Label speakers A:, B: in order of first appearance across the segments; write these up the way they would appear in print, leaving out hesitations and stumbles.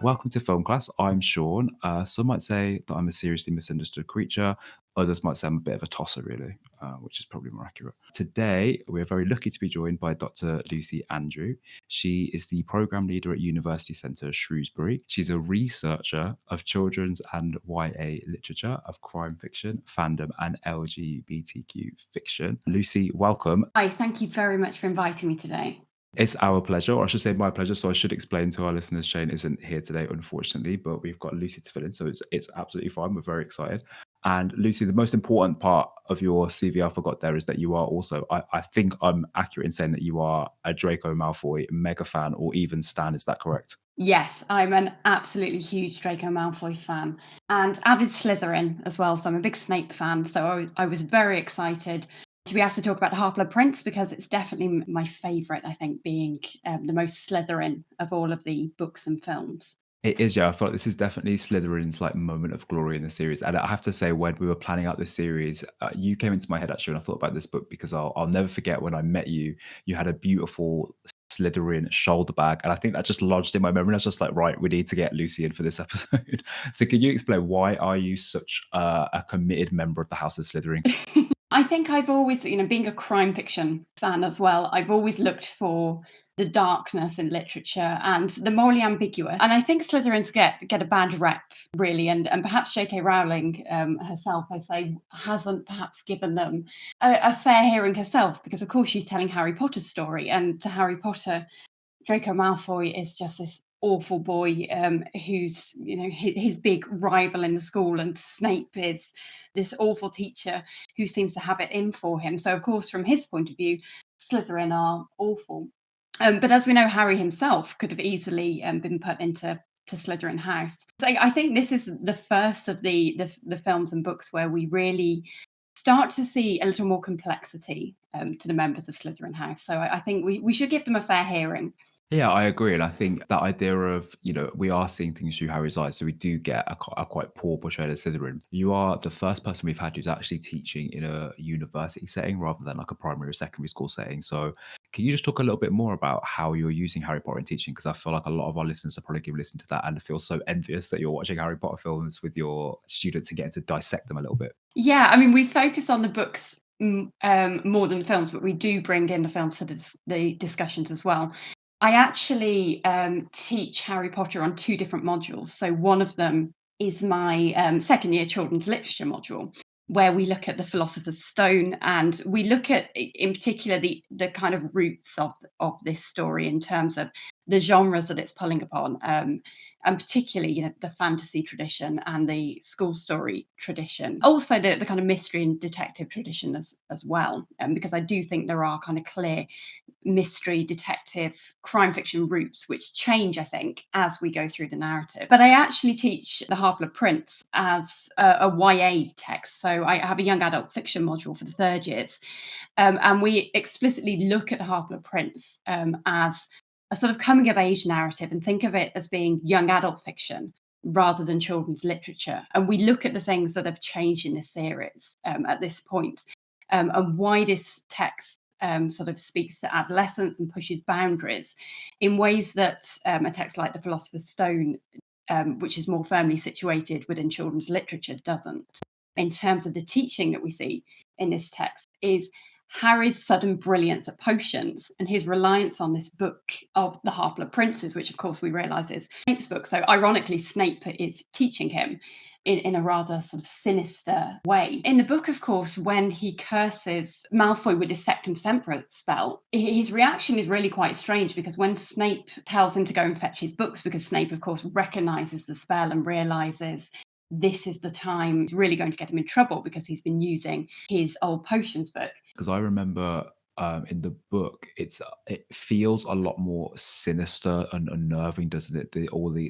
A: welcome to Film Class. I'm Sean. Some might say that I'm a seriously misunderstood creature. Others might say I'm a bit of a tosser, really, which is probably more accurate. Today, we're very lucky to be joined by Dr. Lucy Andrew. She is the program leader at University Centre Shrewsbury. She's a researcher of children's and YA literature, of crime fiction, fandom, and LGBTQ fiction. Lucy, welcome.
B: Hi, thank you very much for inviting me today.
A: It's our pleasure, or I should say my pleasure. So I should explain to our listeners, Shane isn't here today, unfortunately, but we've got Lucy to fill in. So it's absolutely fine. We're very excited. And Lucy, the most important part of your CV I forgot there is that you are also, I think I'm accurate in saying that you are a Draco Malfoy mega fan or even stan. Is that correct?
B: Yes, I'm an absolutely huge Draco Malfoy fan and avid Slytherin as well. So I'm a big Snape fan. So I was very excited to be asked to talk about the Half-Blood Prince because it's definitely my favourite, I think, being the most Slytherin of all of the books and films.
A: It is, yeah. I felt this is definitely Slytherin's like moment of glory in the series. And I have to say, when we were planning out this series, you came into my head actually when I thought about this book because I'll never forget when I met you. You had a beautiful Slytherin shoulder bag, and I think that just lodged in my memory. I was just like, right, we need to get Lucy in for this episode. So, can you explain why are you such a committed member of the House of Slytherin?
B: I think I've always, being a crime fiction fan as well, I've always looked for the darkness in literature and the morally ambiguous. And I think Slytherins get a bad rep, really, and perhaps J.K. Rowling herself, I say, hasn't perhaps given them a fair hearing herself, because of course she's telling Harry Potter's story, and to Harry Potter, Draco Malfoy is just this awful boy who's his big rival in the school, and Snape is this awful teacher who seems to have it in for him. So of course, from his point of view, Slytherin are awful. But as we know, Harry himself could have easily been put into Slytherin House. So I think this is the first of the films and books where we really start to see a little more complexity to the members of Slytherin House. So I think we should give them a fair hearing.
A: Yeah, I agree. And I think that idea of, we are seeing things through Harry's eyes. So we do get a quite poor portrayal of Slytherin. You are the first person we've had who's actually teaching in a university setting rather than like a primary or secondary school setting. So can you just talk a little bit more about how you're using Harry Potter in teaching? Because I feel like a lot of our listeners are probably going to listen to that and feel so envious that you're watching Harry Potter films with your students and getting to dissect them a little bit.
B: Yeah, I mean, we focus on the books more than the films, but we do bring in the films to the discussions as well. I actually teach Harry Potter on 2 different modules. So one of them is my second year children's literature module, where we look at the Philosopher's Stone, and we look at, in particular, the kind of roots of this story in terms of the genres that it's pulling upon, and particularly, the fantasy tradition and the school story tradition. Also, the kind of mystery and detective tradition as well, because I do think there are kind of clear mystery, detective, crime fiction roots which change, I think, as we go through the narrative. But I actually teach the Half-Blood Prince as a YA text. So I have a young adult fiction module for the third years. And we explicitly look at the Half-Blood Prince as a sort of coming of age narrative and think of it as being young adult fiction rather than children's literature. And we look at the things that have changed in this series at this point, and why this text sort of speaks to adolescence and pushes boundaries in ways that a text like The Philosopher's Stone, which is more firmly situated within children's literature, doesn't. In terms of the teaching that we see in this text is Harry's sudden brilliance at potions and his reliance on this book of the Half-Blood Princes, which of course we realise is Snape's book. So ironically, Snape is teaching him in a rather sort of sinister way. In the book, of course, when he curses Malfoy with his Sectum Sempra spell, his reaction is really quite strange, because when Snape tells him to go and fetch his books, because Snape, of course, recognises the spell and realises this is the time it's really going to get him in trouble because he's been using his old potions book.
A: Because I remember in the book, it feels a lot more sinister and unnerving, doesn't it?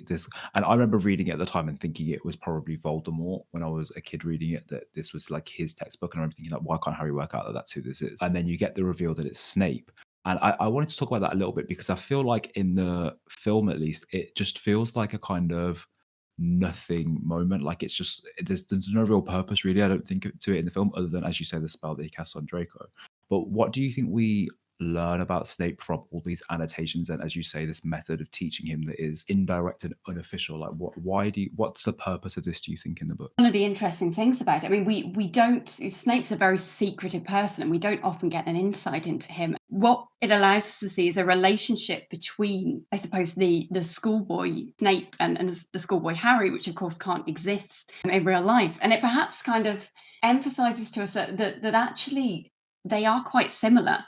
A: This, and I remember reading it at the time and thinking it was probably Voldemort when I was a kid reading it, that this was like his textbook, and I remember thinking like, why can't Harry work out that that's who this is? And then you get the reveal that it's Snape. And I wanted to talk about that a little bit because I feel like in the film, at least, it just feels like a kind of nothing moment. Like it's just there's no real purpose really, I don't think, to it in the film, other than, as you say, the spell that he casts on Draco. But what do you think we learn about Snape from all these annotations and, as you say, this method of teaching him that is indirect and unofficial? Like, what's the purpose of this, do you think, in the book?
B: One of the interesting things about it, I mean, we don't Snape's a very secretive person, and we don't often get an insight into him. What it allows us to see is a relationship between, I suppose, the schoolboy Snape and the schoolboy Harry, which of course can't exist in real life. And it perhaps kind of emphasizes to us that actually they are quite similar.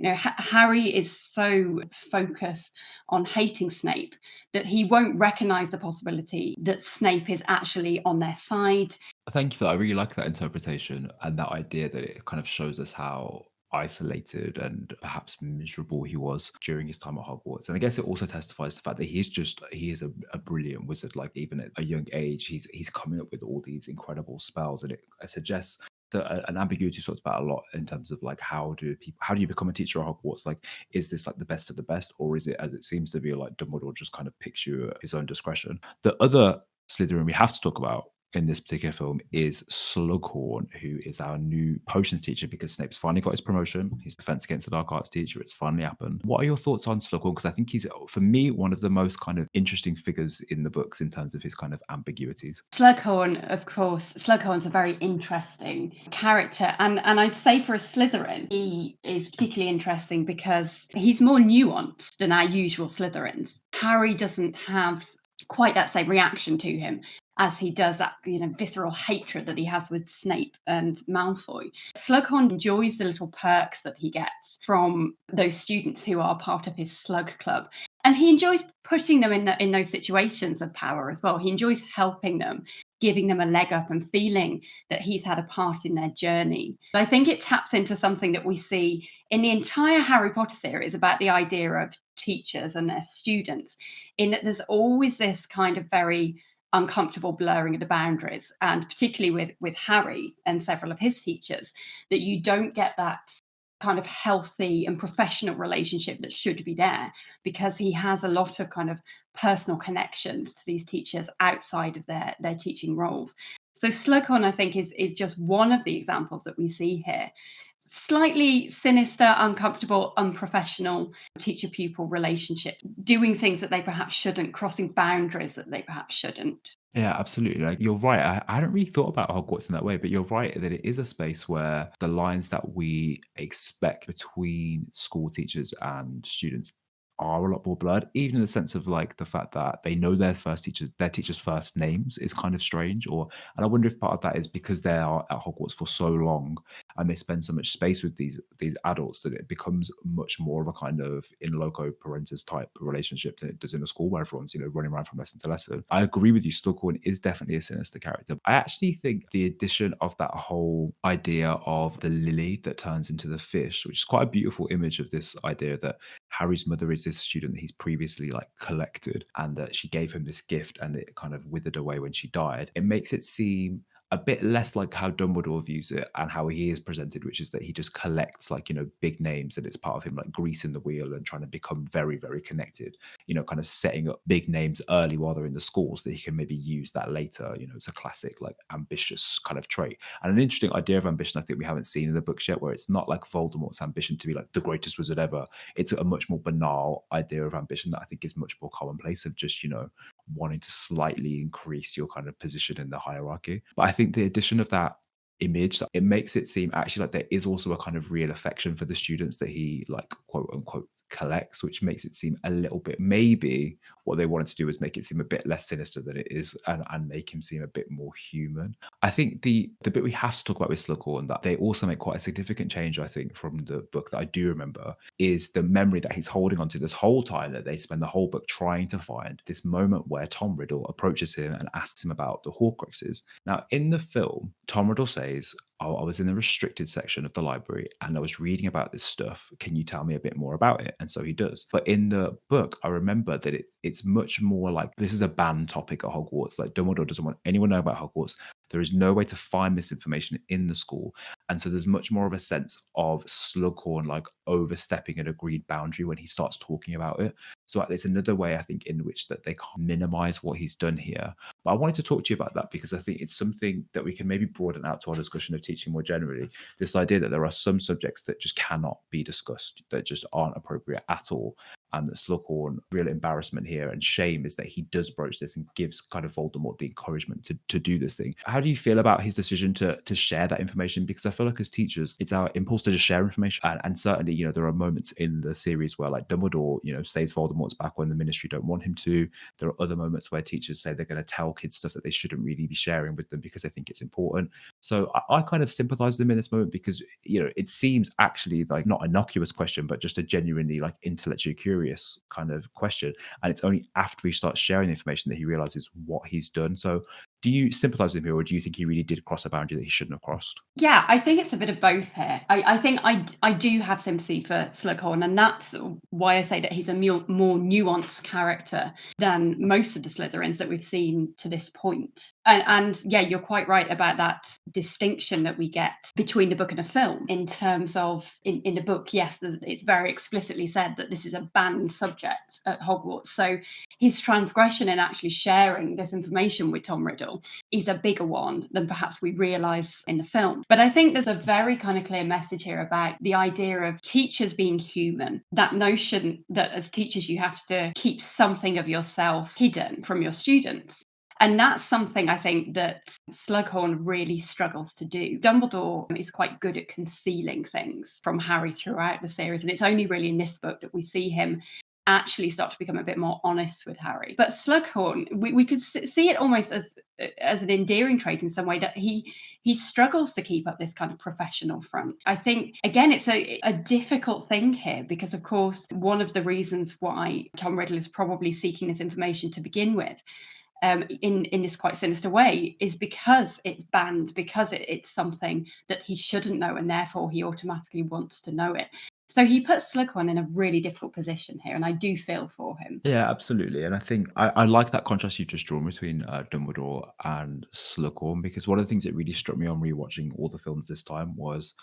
B: Harry is so focused on hating Snape that he won't recognize the possibility that Snape is actually on their side.
A: Thank you for that. I really like that interpretation and that idea that it kind of shows us how isolated and perhaps miserable he was during his time at Hogwarts. And I guess it also testifies to the fact that he is a brilliant wizard. Like, even at a young age, he's coming up with all these incredible spells, and it suggests an ambiguity talks about a lot in terms of like how do you become a teacher at Hogwarts? Like, is this like the best of the best, or is it, as it seems to be, like Dumbledore just kind of picks you at his own discretion? The other Slytherin we have to talk about in this particular film is Slughorn, who is our new potions teacher, because Snape's finally got his promotion. He's Defense Against the Dark Arts teacher. It's finally happened. What are your thoughts on Slughorn? Because I think he's, for me, one of the most kind of interesting figures in the books in terms of his kind of ambiguities.
B: Slughorn, of course, Slughorn's a very interesting character, and I'd say for a Slytherin, he is particularly interesting because he's more nuanced than our usual Slytherins. Harry doesn't have quite that same reaction to him as he does that visceral hatred that he has with Snape and Malfoy. Slughorn enjoys the little perks that he gets from those students who are part of his slug club. And he enjoys putting them in those situations of power as well. He enjoys helping them, giving them a leg up, and feeling that he's had a part in their journey. I think it taps into something that we see in the entire Harry Potter series about the idea of teachers and their students, in that there's always this kind of very uncomfortable blurring of the boundaries, and particularly with Harry and several of his teachers, that you don't get that kind of healthy and professional relationship that should be there, because he has a lot of kind of personal connections to these teachers outside of their teaching roles. So Slughorn, I think, is just one of the examples that we see here. Slightly sinister, uncomfortable, unprofessional teacher-pupil relationship, doing things that they perhaps shouldn't, crossing boundaries that they perhaps shouldn't.
A: Yeah, absolutely. Like, you're right. I hadn't really thought about Hogwarts in that way, but you're right that it is a space where the lines that we expect between school teachers and students are a lot more blurred, even in the sense of like the fact that they know their teachers' first names is kind of strange. And I wonder if part of that is because they are at Hogwarts for so long and they spend so much space with these adults that it becomes much more of a kind of in loco parentis type relationship than it does in a school where everyone's running around from lesson to lesson. I agree with you. Slughorn is definitely a sinister character. I actually think the addition of that whole idea of the lily that turns into the fish, which is quite a beautiful image of this idea that Harry's mother is this student that he's previously like collected, and that she gave him this gift and it kind of withered away when she died. It makes it seem a bit less like how Dumbledore views it and how he is presented, which is that he just collects like, big names, and it's part of him like greasing the wheel and trying to become very, very connected, kind of setting up big names early while they're in the school so that he can maybe use that later. It's a classic like ambitious kind of trait. And an interesting idea of ambition I think we haven't seen in the books yet, where it's not like Voldemort's ambition to be like the greatest wizard ever. It's a much more banal idea of ambition that I think is much more commonplace, of just, wanting to slightly increase your kind of position in the hierarchy. But I think the addition of that image, it makes it seem actually like there is also a kind of real affection for the students that he like quote unquote collects, which makes it seem a little bit, maybe what they wanted to do was make it seem a bit less sinister than it is, and make him seem a bit more human. I think the bit we have to talk about with Slughorn, that they also make quite a significant change, I think, from the book that I do remember, is the memory that he's holding onto this whole time, that they spend the whole book trying to find this moment where Tom Riddle approaches him and asks him about the Horcruxes. Now, in the film, Tom Riddle says, "Oh, I was in the restricted section of the library and I was reading about this stuff. Can you tell me a bit more about it?" And so he does. But in the book, I remember that it's much more like this is a banned topic at Hogwarts. Like, Dumbledore doesn't want anyone to know about Hogwarts. There is no way to find this information in the school. And so there's much more of a sense of Slughorn like overstepping an agreed boundary when he starts talking about it. So it's another way I think in which that they can't minimize what he's done here. But I wanted to talk to you about that because I think it's something that we can maybe broaden out to our discussion of teaching more generally. This idea that there are some subjects that just cannot be discussed, that just aren't appropriate at all. And that Slughorn, real embarrassment here and shame is that he does broach this and gives kind of Voldemort the encouragement to do this thing. How do you feel about his decision to share that information? Because I feel like as teachers, it's our impulse to just share information. And certainly, there are moments in the series where like Dumbledore, saves Voldemort's back when the Ministry don't want him to. There are other moments where teachers say they're going to tell kids stuff that they shouldn't really be sharing with them because they think it's important. So I kind of sympathize with them in this moment because, it seems actually like not an innocuous question, but just a genuinely like intellectually curious kind of question. And it's only after he starts sharing the information that he realizes what he's done. So do you sympathize with him, or do you think he really did cross a boundary that he shouldn't have crossed?
B: Yeah, I think it's a bit of both here. I think I do have sympathy for Slughorn, and that's why I say that he's a more nuanced character than most of the Slytherins that we've seen to this point. And yeah, you're quite right about that distinction that we get between the book and the film in terms of in the book, yes, it's very explicitly said that this is a banned subject at Hogwarts. So his transgression in actually sharing this information with Tom Riddle is a bigger one than perhaps we realise in the film. But I think there's a very kind of clear message here about the idea of teachers being human, that notion that as teachers you have to keep something of yourself hidden from your students. And that's something I think that Slughorn really struggles to do. Dumbledore is quite good at concealing things from Harry throughout the series, and it's only really in this book that we see him actually start to become a bit more honest with Harry. But Slughorn, we could see it almost as an endearing trait in some way, that he struggles to keep up this kind of professional front. I think, again, it's a difficult thing here because, of course, one of the reasons why Tom Riddle is probably seeking this information to begin with, in this quite sinister way, is because it's banned, because it's something that he shouldn't know, and therefore he automatically wants to know it. So he puts Slughorn in a really difficult position here, and I do feel for him.
A: Yeah, absolutely. And I think I like that contrast you've just drawn between Dumbledore and Slughorn, because one of the things that really struck me on rewatching all the films this time was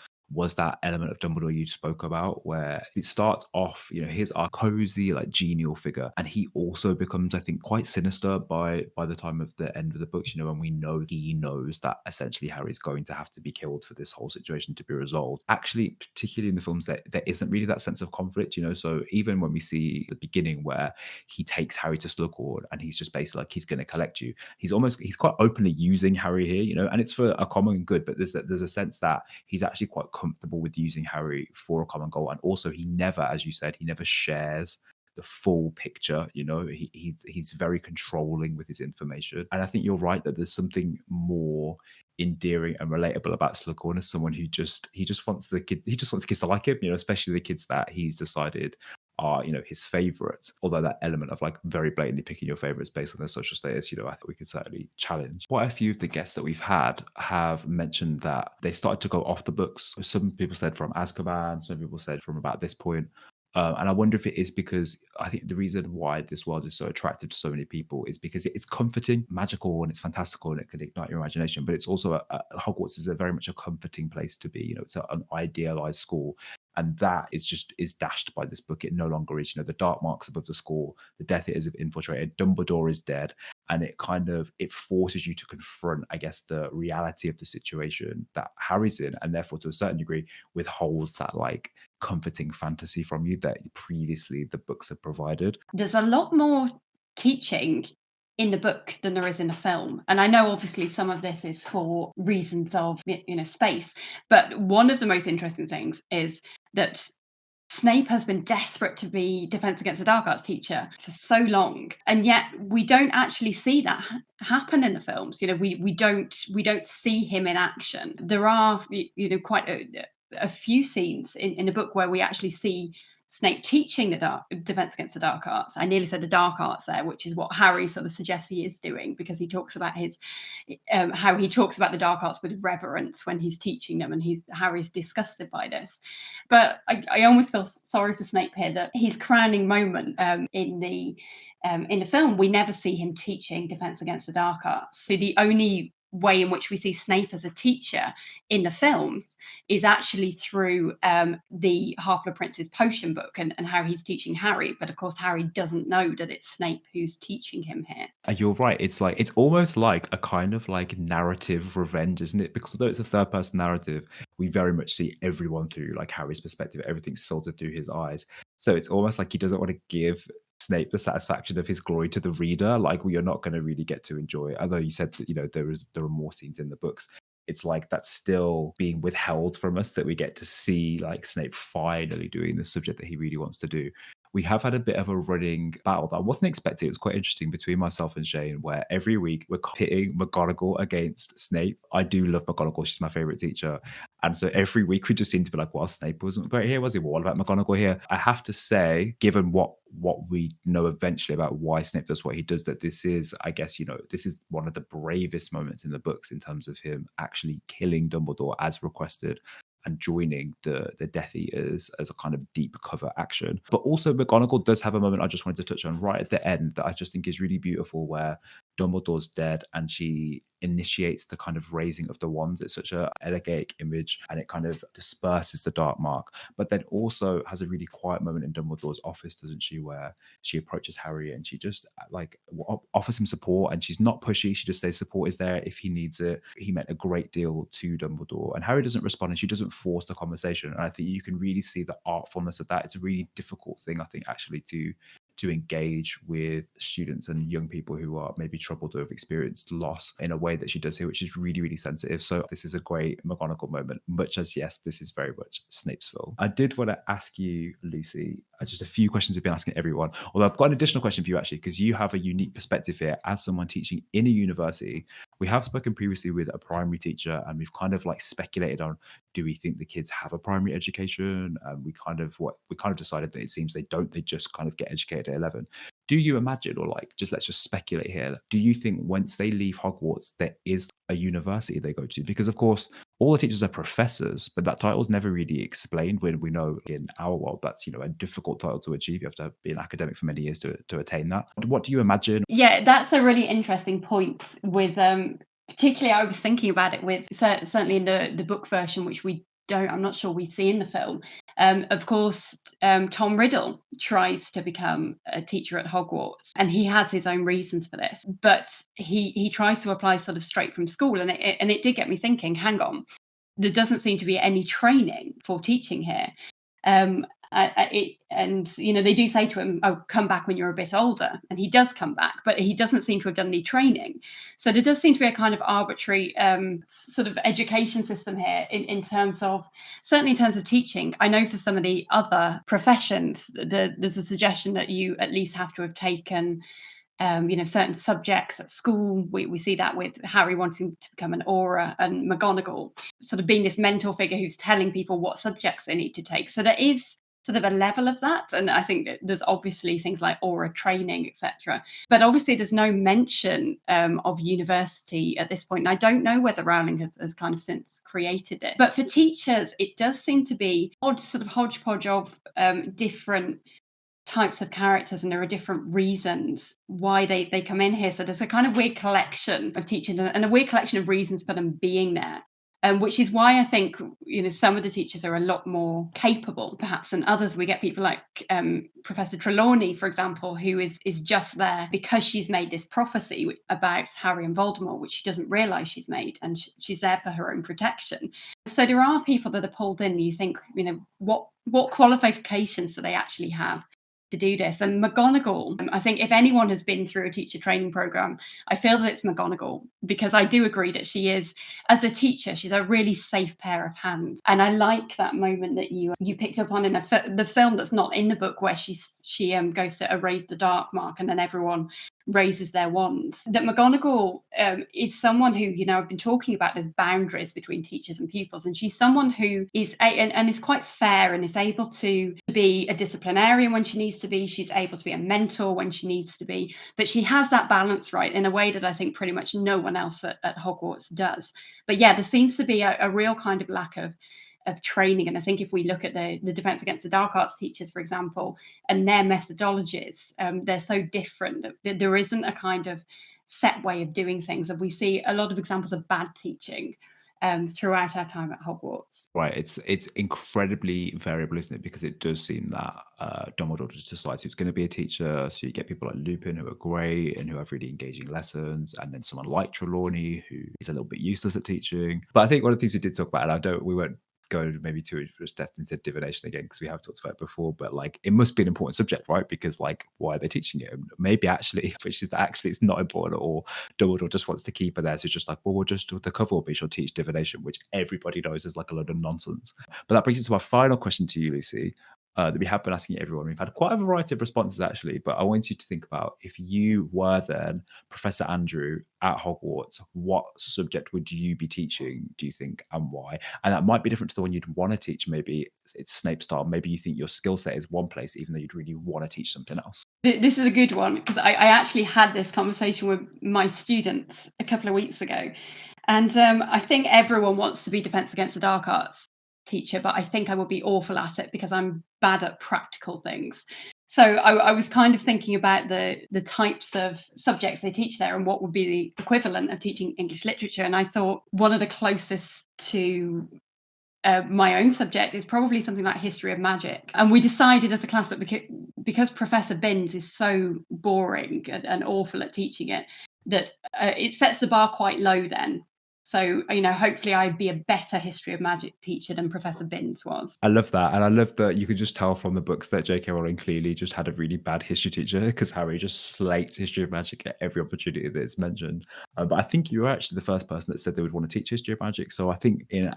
A: that element of Dumbledore you spoke about, where it starts off, here's our cozy, like genial figure, and he also becomes, I think, quite sinister by the time of the end of the books, and we know he knows that essentially Harry's going to have to be killed for this whole situation to be resolved. Actually, particularly in the films, there isn't really that sense of conflict, so even when we see the beginning where he takes Harry to Slughorn and he's just basically like, he's going to collect you, he's quite openly using Harry here, and it's for a common good, but there's a sense that he's actually quite comfortable with using Harry for a common goal. And also he never, as you said, he never shares the full picture. He's very controlling with his information. And I think you're right that there's something more endearing and relatable about Slughorn as someone who he just wants the kids to like him, especially the kids that he's decided are, his favorites. Although that element of like very blatantly picking your favorites based on their social status, I think we could certainly challenge. Quite a few of the guests that we've had have mentioned that they started to go off the books. Some people said from Azkaban, some people said from about this point. And I wonder if it is because I think the reason why this world is so attractive to so many people is because it's comforting, magical, and it's fantastical, and it can ignite your imagination. But it's also Hogwarts is a very much a comforting place to be. It's an idealized school, and that is dashed by this book. It no longer is. The dark marks above the school, the Death Eaters have infiltrated, Dumbledore is dead, and it forces you to confront, I guess, the reality of the situation that Harry's in, and therefore to a certain degree withholds that like comforting fantasy from you that previously the books have provided.
B: There's a lot more teaching in the book than there is in the film. And I know obviously some of this is for reasons of space, but one of the most interesting things is that Snape has been desperate to be Defense Against the Dark Arts teacher for so long, and yet we don't actually see that happen in the films. We don't see him in action. There are quite a few scenes in the book where we actually see Snape teaching the Defense Against the Dark Arts. I nearly said the dark arts there, which is what Harry sort of suggests he is doing, because he talks about how he talks about the dark arts with reverence when he's teaching them, and Harry's disgusted by this. But I almost feel sorry for Snape here, that his crowning moment in the film, we never see him teaching Defense Against the Dark Arts. So the only way in which we see Snape as a teacher in the films is actually through the Half-Blood Prince's potion book and how he's teaching Harry. But of course, Harry doesn't know that it's Snape who's teaching him here.
A: You're right. It's like it's almost like a kind of like narrative revenge, isn't it? Because although it's a third person narrative, we very much see everyone through like Harry's perspective. Everything's filtered through his eyes. So it's almost like he doesn't want to give Snape the satisfaction of his glory to the reader. Like we are not going to really get to enjoy it. Although you said that there are more scenes in the books. It's like that's still being withheld from us that we get to see like Snape finally doing the subject that he really wants to do. We have had a bit of a running battle that I wasn't expecting. It was quite interesting between myself and Shane, where every week we're pitting McGonagall against Snape. I do love McGonagall; she's my favorite teacher, and so every week we just seem to be like, "Well, Snape wasn't great here, was he? Well, what about McGonagall here?" I have to say, given what we know eventually about why Snape does what he does, that this is, I guess, this is one of the bravest moments in the books in terms of him actually killing Dumbledore as requested and joining the Death Eaters as a kind of deep cover action. But also McGonagall does have a moment I just wanted to touch on right at the end that I just think is really beautiful, where Dumbledore's dead and she initiates the kind of raising of the wands. It's such a elegiac image and it kind of disperses the dark mark, but then also has a really quiet moment in Dumbledore's office, doesn't she, where she approaches Harry and she just like offers him support, and she's not pushy. She just says support is there if he needs it. He meant a great deal to Dumbledore, and Harry doesn't respond and she doesn't force the conversation. And I think you can really see the artfulness of that. It's a really difficult thing, I think, actually to engage with students and young people who are maybe troubled or have experienced loss in a way that she does here, which is really, really sensitive. So this is a great McGonagall moment, much as, yes, this is very much Snape's film. I did want to ask you, Lucy, just a few questions we've been asking everyone, although I've got an additional question for you, actually, because you have a unique perspective here as someone teaching in a university. We have spoken previously with a primary teacher and we've kind of like speculated on, do we think the kids have a primary education? We kind of decided that it seems they don't. They just kind of get educated at 11. Do you imagine, or like, let's just speculate here. Do you think once they leave Hogwarts, there is a university they go to? Because of course, all the teachers are professors, but that title's never really explained. When we know in our world that's a difficult title to achieve. You have to be an academic for many years to attain that. What do you imagine?
B: Yeah, that's a really interesting point. With particularly, I was thinking about it with certainly in the book version, which I'm not sure we see in the film. Of course, Tom Riddle tries to become a teacher at Hogwarts, and he has his own reasons for this. But he tries to apply sort of straight from school, and it did get me thinking. Hang on, there doesn't seem to be any training for teaching here. And they do say to him, "Oh, come back when you're a bit older," and he does come back, but he doesn't seem to have done any training. So there does seem to be a kind of arbitrary sort of education system here in terms of, certainly in terms of teaching. I know for some of the other professions, there's a suggestion that you at least have to have taken certain subjects at school. We see that with Harry wanting to become an Auror, and McGonagall sort of being this mentor figure who's telling people what subjects they need to take. So there is sort of a level of that, and I think that there's obviously things like Auror training, etc. But obviously there's no mention of university at this point, and I don't know whether Rowling has kind of since created it. But for teachers, it does seem to be odd sort of hodgepodge of different types of characters, and there are different reasons why they come in here. So there's a kind of weird collection of teachers and a weird collection of reasons for them being there. Which is why I think some of the teachers are a lot more capable, perhaps, than others. We get people like Professor Trelawney, for example, who is just there because she's made this prophecy about Harry and Voldemort, which she doesn't realise she's made, and she's there for her own protection. So there are people that are pulled in. And you think, what qualifications do they actually have to do this? And McGonagall, I think if anyone has been through a teacher training program, I feel that it's McGonagall, because I do agree that she is, as a teacher, she's a really safe pair of hands. And I like that moment that you picked up on in the film that's not in the book, where she goes to erase the dark mark and then everyone raises their wands. That McGonagall is someone who, I've been talking about, there's boundaries between teachers and pupils, and she's someone who is and is quite fair and is able to be a disciplinarian when she needs to be. She's able to be a mentor when she needs to be, but she has that balance right in a way that I think pretty much no one else at Hogwarts does. But yeah, there seems to be a real kind of lack of training. And I think if we look at the Defense Against the Dark Arts teachers, for example, and their methodologies, they're so different that there isn't a kind of set way of doing things, and we see a lot of examples of bad teaching throughout our time at Hogwarts.
A: Right, it's incredibly variable, isn't it? Because it does seem that Dumbledore just decides who's going to be a teacher. So you get people like Lupin who are great and who have really engaging lessons, and then someone like Trelawney who is a little bit useless at teaching. But I think one of the things we did talk about, and we won't go maybe too depth into divination again because we have talked about it before, but like it must be an important subject, right? Because like why are they teaching it? Maybe actually, which is that actually it's not important at all. Dumbledore just wants to keep her there, so it's just like, well, we'll just the cover will be she'll teach divination, which everybody knows is like a load of nonsense. But that brings us to our final question to you, Lucy. That we have been asking everyone. We've had quite a variety of responses actually, but I want you to think about if you were then Professor Andrew at Hogwarts, what subject would you be teaching, do you think, and why? And that might be different to the one you'd want to teach. Maybe it's Snape style. Maybe you think your skill set is one place, even though you'd really want to teach something else.
B: This is a good one because I actually had this conversation with my students a couple of weeks ago. And I think everyone wants to be Defense Against the Dark Arts teacher, but I think I would be awful at it because I'm bad at practical things. So I was kind of thinking about the types of subjects they teach there and what would be the equivalent of teaching English literature. And I thought one of the closest to my own subject is probably something like history of magic. And we decided as a class that because Professor Binns is so boring and awful at teaching it, that it sets the bar quite low then. So, hopefully I'd be a better history of magic teacher than Professor Binns was.
A: I love that. And I love that you could just tell from the books that J.K. Rowling clearly just had a really bad history teacher because Harry just slates history of magic at every opportunity that it's mentioned. But I think you were actually the first person that said they would want to teach history of magic. So I think in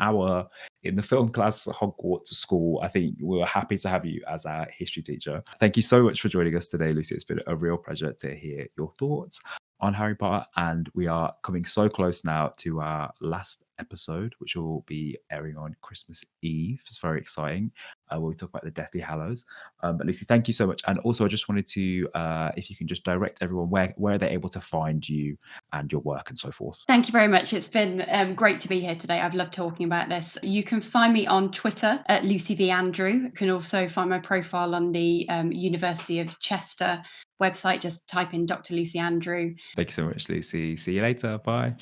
A: the film class at Hogwarts School, I think we were happy to have you as our history teacher. Thank you so much for joining us today, Lucy. It's been a real pleasure to hear your thoughts on Harry Potter, and we are coming so close now to our last episode, which will be airing on Christmas Eve. It's very exciting, where we talk about the Deathly Hallows. But Lucy, thank you so much. And also, I just wanted to, if you can just direct everyone where they're able to find you and your work and so forth.
B: Thank you very much. It's been great to be here today. I've loved talking about this. You can find me on Twitter at Lucy V. Andrew. You can also find my profile on the University of Chester website. Just type in Dr. Lucy Andrew.
A: Thank you so much, Lucy. See you later. Bye.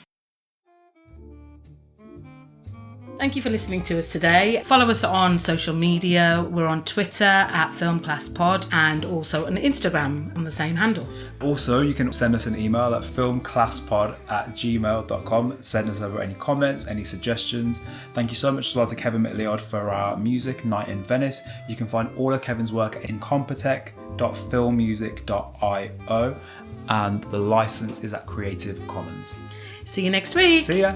C: Thank you for listening to us today. Follow us on social media. We're on Twitter at FilmClassPod and also on Instagram on the same handle.
A: Also, you can send us an email at filmclasspod@gmail.com. Send us over any comments, any suggestions. Thank you so much as well to Kevin McLeod for our music, Night in Venice. You can find all of Kevin's work at incompetech.filmmusic.io, and the license is at Creative Commons.
C: See you next week.
A: See ya.